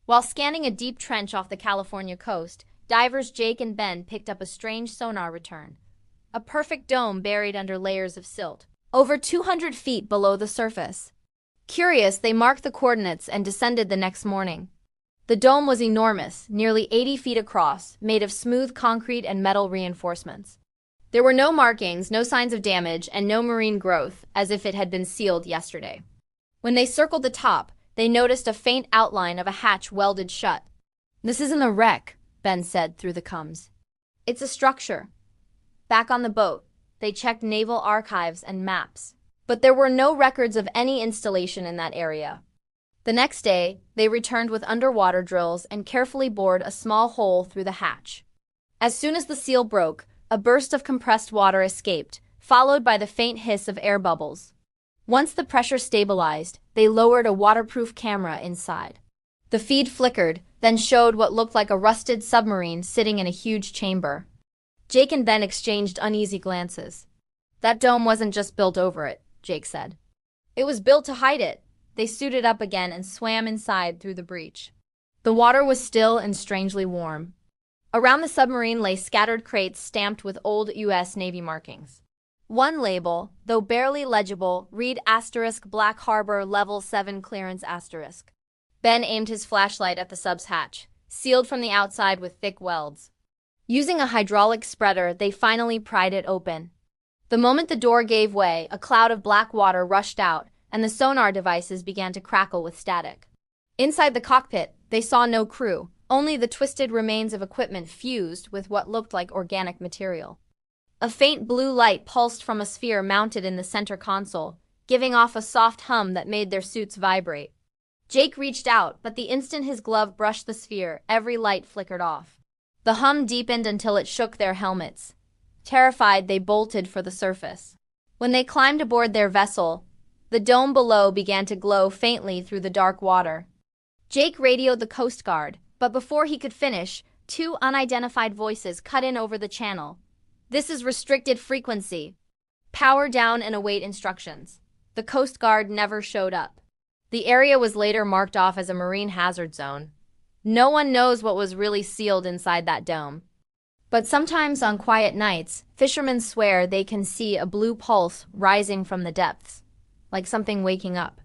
While scanning a deep trench off the California coast, divers Jake and Ben picked up a strange sonar return. A perfect dome buried under layers of silt, over 200 feet below the surface. Curious, they marked the coordinates and descended the next morning. The dome was enormous, nearly 80 feet across, made of smooth concrete and metal reinforcements. There were no markings, no signs of damage, and no marine growth, as if it had been sealed yesterday. When they circled the top, they noticed a faint outline of a hatch welded shut. "This isn't a wreck," Ben said through the comms. "It's a structure." Back on the boat, they checked naval archives and maps. But there were no records of any installation in that area. The next day, they returned with underwater drills and carefully bored a small hole through the hatch. As soon as the seal broke, a burst of compressed water escaped, followed by the faint hiss of air bubbles. Once the pressure stabilized, they lowered a waterproof camera inside. The feed flickered, then showed what looked like a rusted submarine sitting in a huge chamber. Jake and Ben exchanged uneasy glances. "That dome wasn't just built over it," Jake said. "It was built to hide it." They suited up again and swam inside through the breach. The water was still and strangely warm. Around the submarine lay scattered crates stamped with old U.S. Navy markings. One label, though barely legible, read *Black Harbor Level 7 Clearance*. Ben aimed his flashlight at the sub's hatch, sealed from the outside with thick welds. Using a hydraulic spreader, they finally pried it open. The moment the door gave way, a cloud of black water rushed out, and the sonar devices began to crackle with static. Inside the cockpit, they saw no crew, only the twisted remains of equipment fused with what looked like organic material. A faint blue light pulsed from a sphere mounted in the center console, giving off a soft hum that made their suits vibrate. Jake reached out, but the instant his glove brushed the sphere, every light flickered off. The hum deepened until it shook their helmets. Terrified, they bolted for the surface. When they climbed aboard their vessel, the dome below began to glow faintly through the dark water. Jake radioed the Coast Guard, but before he could finish, two unidentified voices cut in over the channel. "This is restricted frequency. Power down and await instructions." The Coast Guard never showed up. The area was later marked off as a marine hazard zone. No one knows what was really sealed inside that dome. But sometimes on quiet nights, fishermen swear they can see a blue pulse rising from the depths, like something waking up.